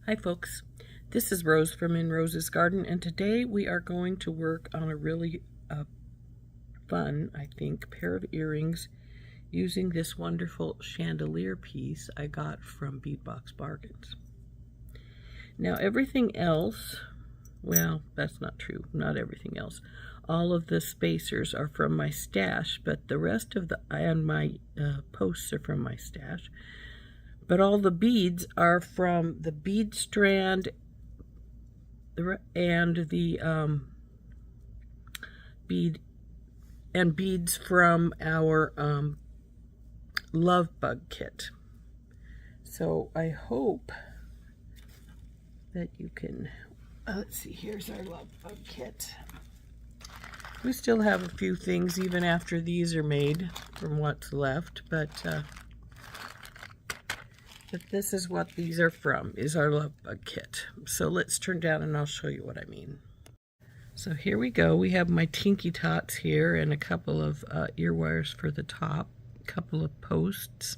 Hi folks, this is Rose from In Rose's Garden, and today we are going to work on a really fun, I think, pair of earrings using this wonderful chandelier piece I got from Beadbox Bargains. Now everything else, well, that's not true, not everything else. All of the spacers are from my stash, but the rest of my posts are from my stash. But all the beads are from the bead strand and the beads from our Lovebug kit. So I hope that you can, let's see, here's our Lovebug kit. We still have a few things even after these are made from what's left, but this is what these are from, is our Lovebug kit. So let's turn down and I'll show you what I mean. So here we go. We have my Tinky Tots here and a couple of ear wires for the top, a couple of posts,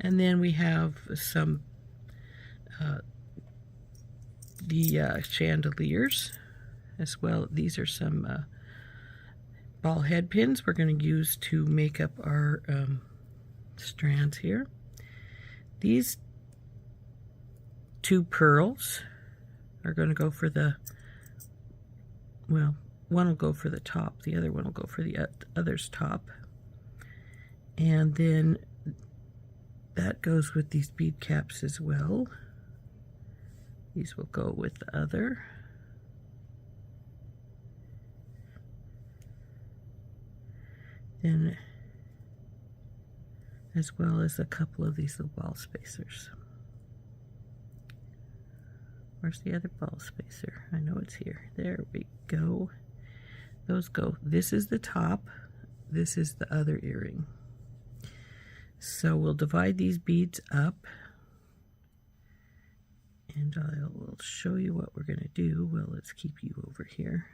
and then we have some the chandeliers as well. These are some ball head pins we're going to use to make up our strands here. These two pearls are going to go for the, well, one will go for the top, the other one will go for the other's top. And then that goes with these bead caps as well. These will go with the other. Then, as well as a couple of these little ball spacers. Where's the other ball spacer? I know it's here. There we go. Those go. This is the top. This is the other earring. So we'll divide these beads up. And I will show you what we're going to do. Well, let's keep you over here.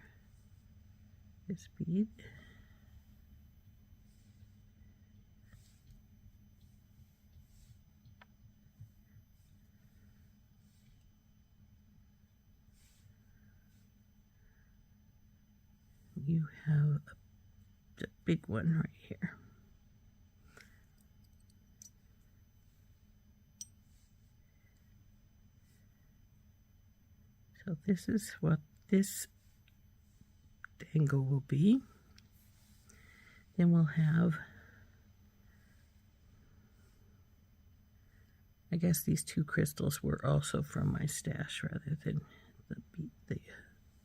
This bead. You have a big one right here. So this is what this angle will be. Then we'll have, I guess these two crystals were also from my stash rather than the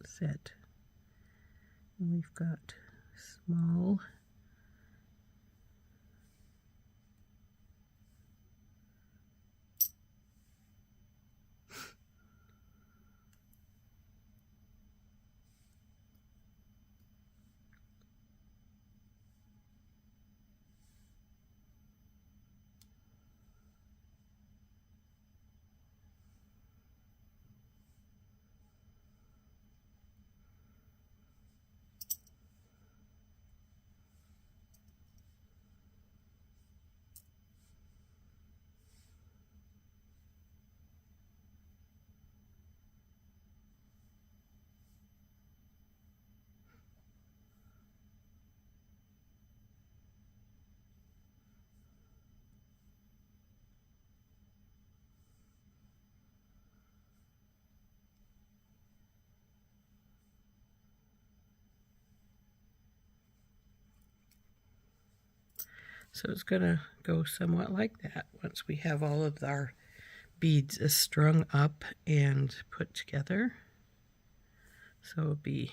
set. And we've got small So it's going to go somewhat like that once we have all of our beads strung up and put together. So it'll be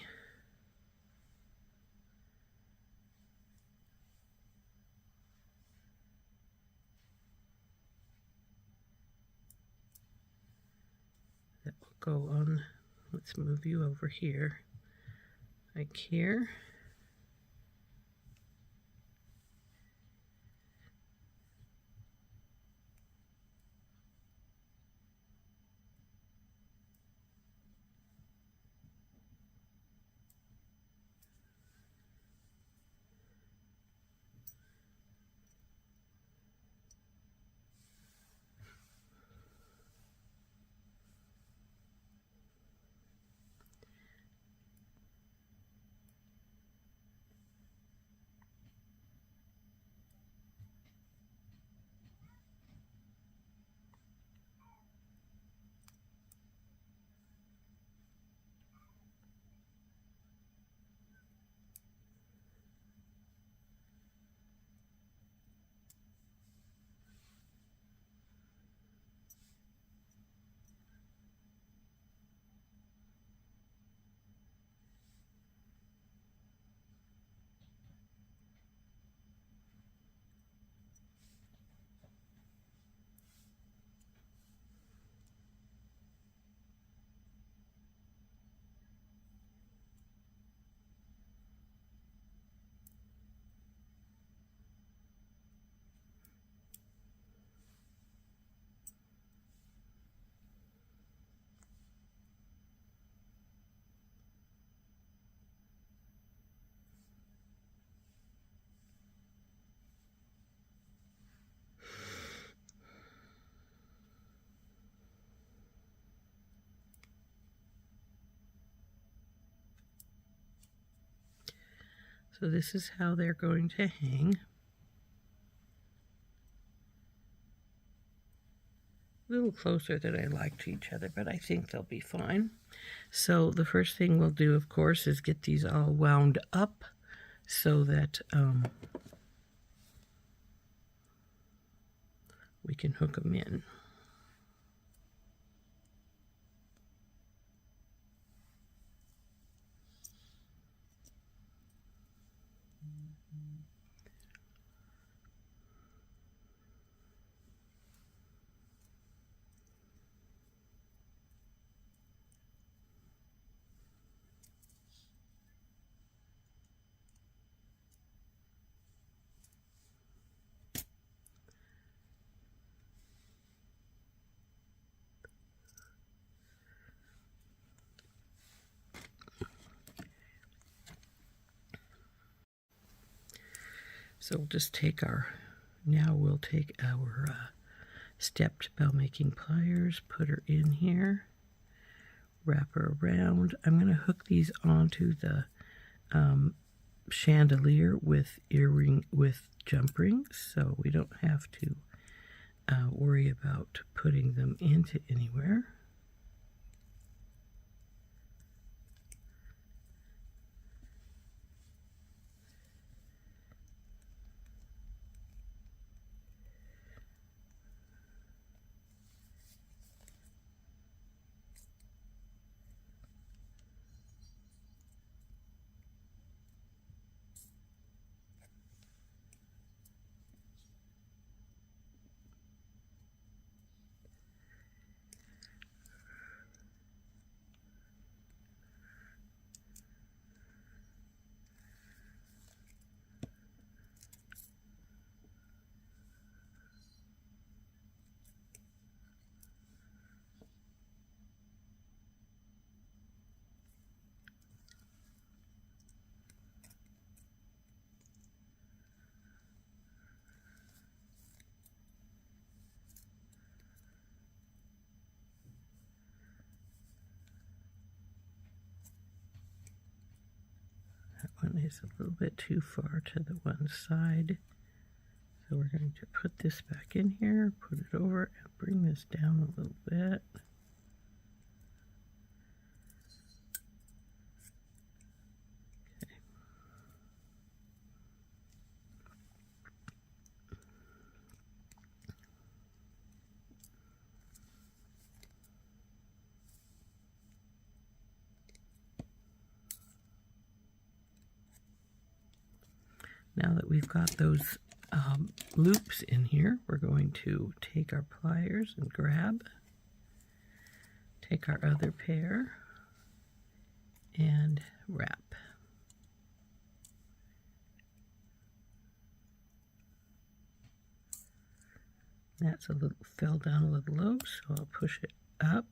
that will go on. Let's move you over here, like here. So this is how they're going to hang. A little closer than I like to each other, but I think they'll be fine. So the first thing we'll do, of course, is get these all wound up so that we can hook them in. So we'll just take we'll take our stepped bell making pliers, put her in here, wrap her around. I'm going to hook these onto the chandelier with jump rings, so we don't have to worry about putting them into anywhere. That one is a little bit too far to the one side. So we're going to put this back in here, put it over, and bring this down a little bit. Okay. Now that we've got those loops in here, we're going to take our pliers and take our other pair and wrap. That's fell down a little low, so I'll push it up.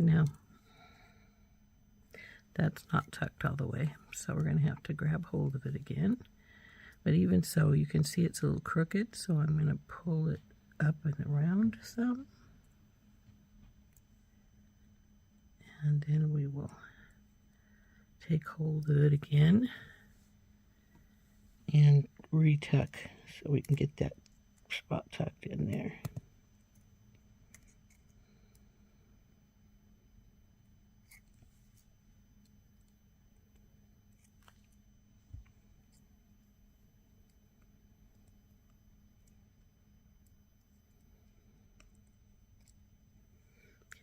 Now, that's not tucked all the way, so we're going to have to grab hold of it again. But even so, you can see it's a little crooked, so I'm going to pull it up and around some. And then we will take hold of it again and retuck so we can get that spot tucked in there.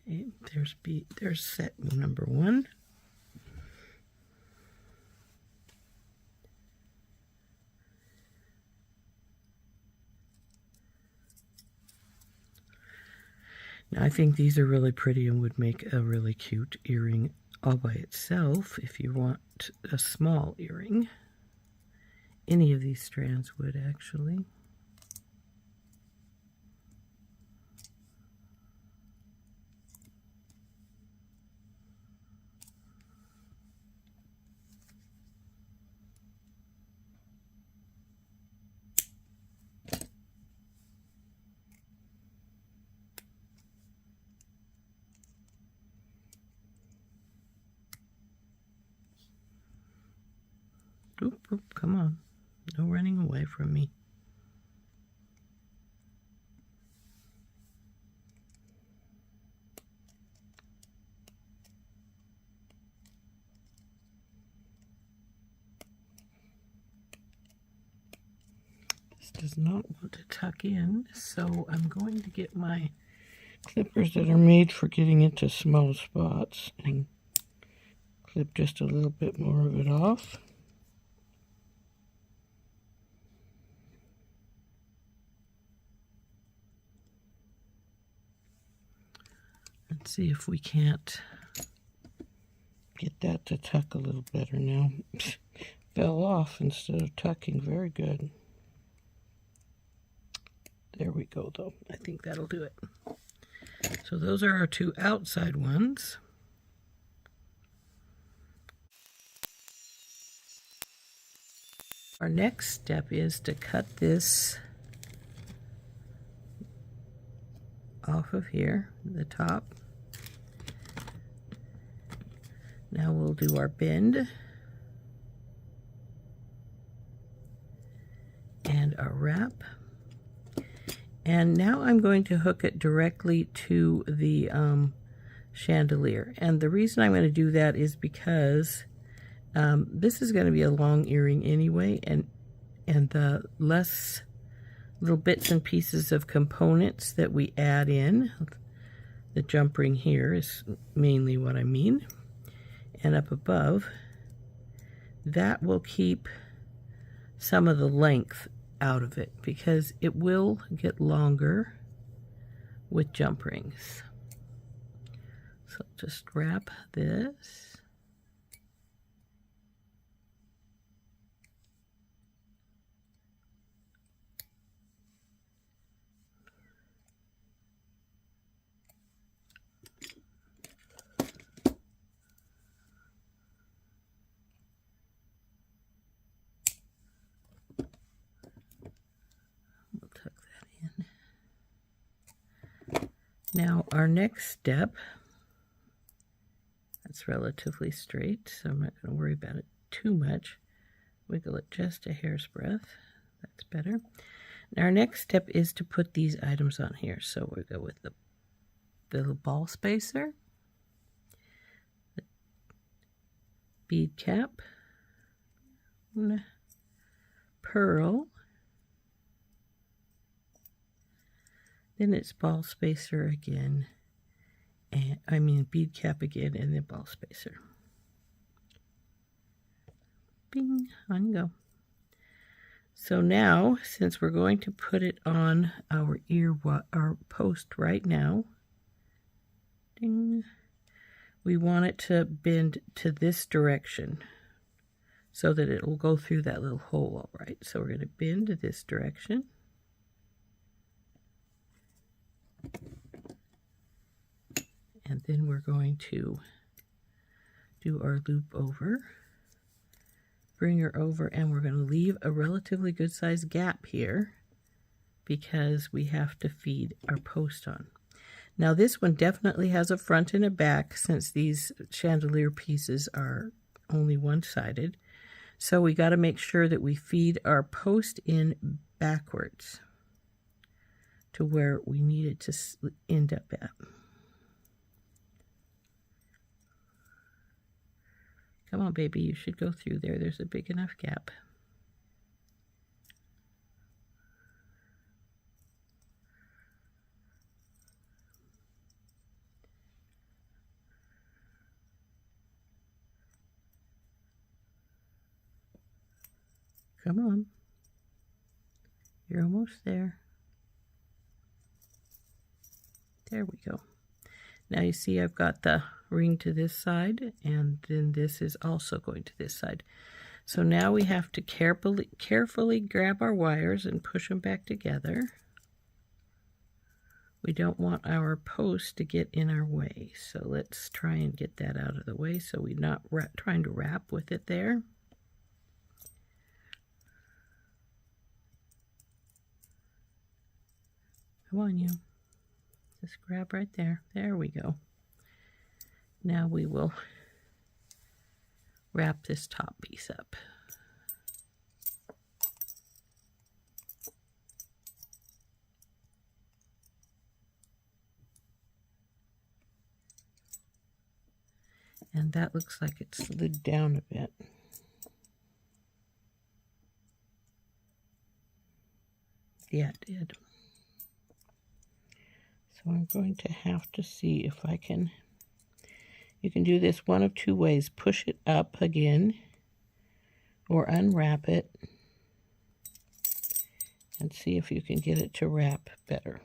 Okay, there's set number one. Now, I think these are really pretty and would make a really cute earring all by itself if you want a small earring. Any of these strands would actually. Oop, oop, come on. No running away from me. This does not want to tuck in, so I'm going to get my clippers that are made for getting into small spots and clip just a little bit more of it off. Let's see if we can't get that to tuck a little better now. Fell off instead of tucking. Very good. There we go, though. I think that'll do it. So those are our two outside ones. Our next step is to cut this off of here, the top. Now we'll do our bend and our wrap. And now I'm going to hook it directly to the chandelier. And the reason I'm going to do that is because this is going to be a long earring anyway, and the less little bits and pieces of components that we add in, the jump ring here is mainly what I mean, and up above, that will keep some of the length out of it because it will get longer with jump rings. So just wrap this. Now our next step, that's relatively straight, so I'm not going to worry about it too much. Wiggle it just a hair's breadth. That's better. Now our next step is to put these items on here. So we'll go with the little ball spacer, the bead cap, pearl, then it's ball spacer again, and I mean bead cap again, and then ball spacer. Bing, on you go. So now, since we're going to put it on our our post right now, ding, we want it to bend to this direction so that it will go through that little hole, all right? So we're going to bend to this direction. And then we're going to do our loop over, bring her over, and we're going to leave a relatively good sized gap here because we have to feed our post on. Now this one definitely has a front and a back since these chandelier pieces are only one-sided. So we got to make sure that we feed our post in backwards to where we need it to end up at. Come on, baby, you should go through there. There's a big enough gap. Come on. You're almost there. There we go. Now you see I've got the ring to this side, and then this is also going to this side. So now we have to carefully grab our wires and push them back together. We don't want our post to get in our way, so let's try and get that out of the way so we're not trying to wrap with it there. Come on, you. Just grab right there. There we go. Now we will wrap this top piece up. And that looks like it slid down a bit. Yeah, it did. So I'm going to have to see if I can, you can do this one of two ways. Push it up again or unwrap it and see if you can get it to wrap better.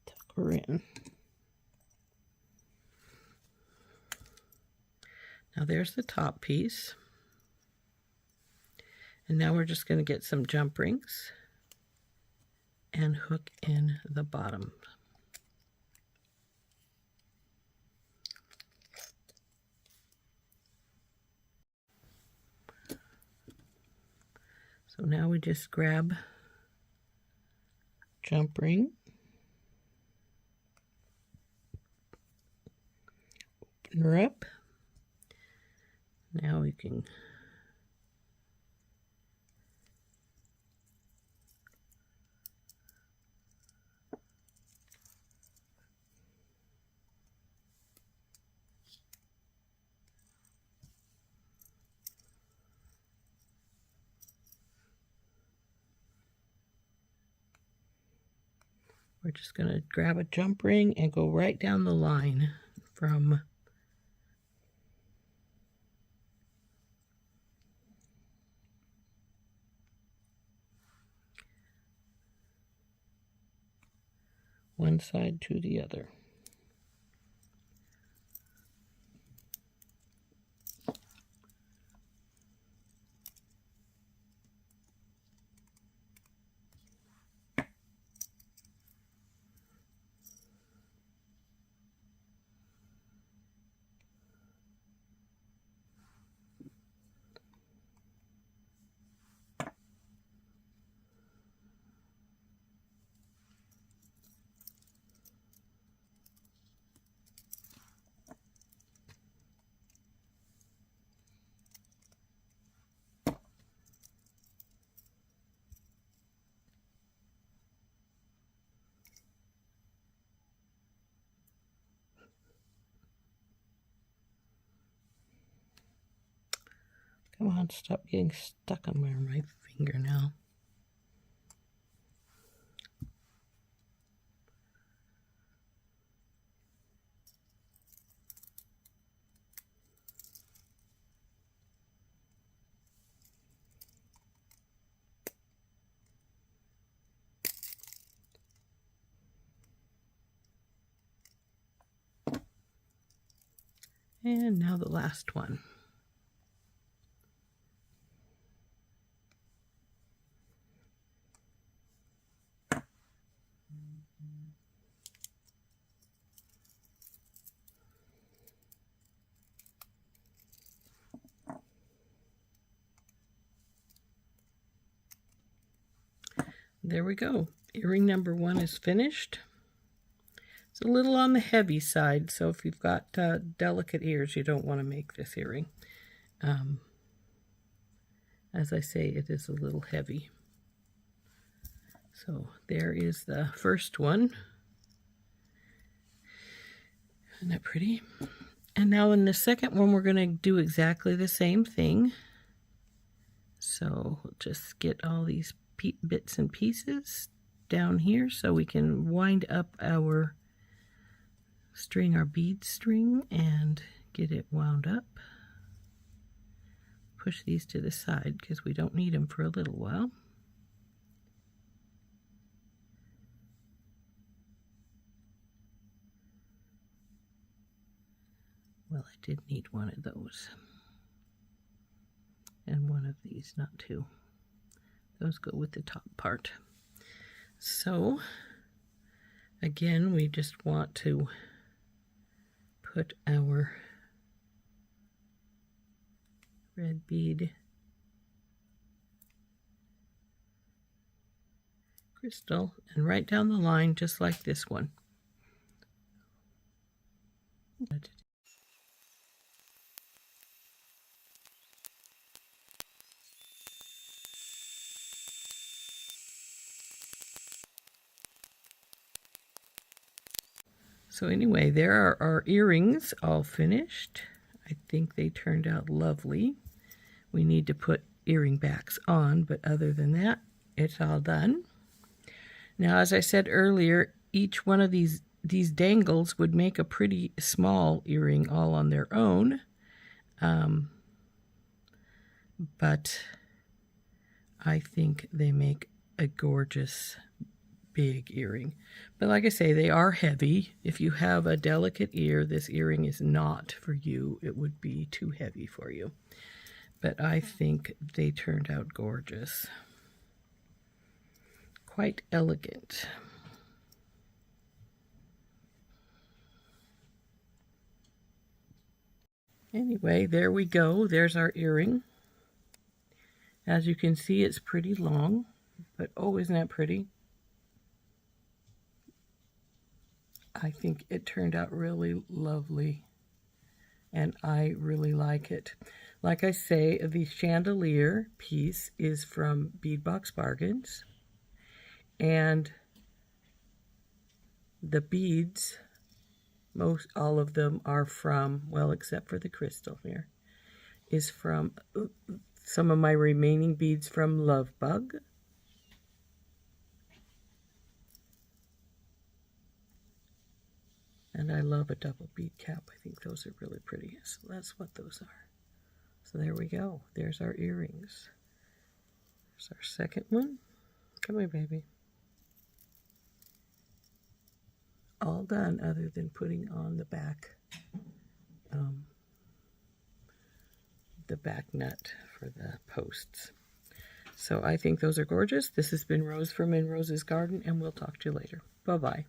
Tuck her in. Now there's the top piece. And now we're just going to get some jump rings and hook in the bottom. So now we just grab jump ring, open her up. Now we can we're just going to grab a jump ring and go right down the line from one side to the other. Come on, stop getting stuck on my finger now. And now the last one. there we go. Earring number 1 is finished. It's a little on the heavy side, so if you've got delicate ears, you don't want to make this earring. As I say, it is a little heavy. So there is the first one. Isn't that pretty? And now in the second one, we're going to do exactly the same thing. So just get all these bits and pieces down here so we can wind up our string, our bead string, and get it wound up. Push these to the side because we don't need them for a little while. Well, I did need one of those. And one of these, not two. Those go with the top part. So, again, we just want to put our red bead crystal and right down the line, just like this one. So anyway, there are our earrings all finished. I think they turned out lovely. We need to put earring backs on, but other than that, it's all done. Now, as I said earlier, each one of these dangles would make a pretty small earring all on their own. But I think they make a gorgeous big earring. But like I say, they are heavy. If you have a delicate ear, this earring is not for you. It would be too heavy for you. But I think they turned out gorgeous. Quite elegant. Anyway, there we go. There's our earring. As you can see, it's pretty long, but oh, isn't that pretty? I think it turned out really lovely, and I really like it. Like I say, the chandelier piece is from Beadbox Bargains, and the beads, all of them are from, well, except for the crystal here, is from some of my remaining beads from Lovebug. And I love a double bead cap. I think those are really pretty. So that's what those are. So there we go. There's our earrings. There's our second one. Come here, baby. All done other than putting on the back nut for the posts. So I think those are gorgeous. This has been Rose from In Rose's Garden, and we'll talk to you later. Bye-bye.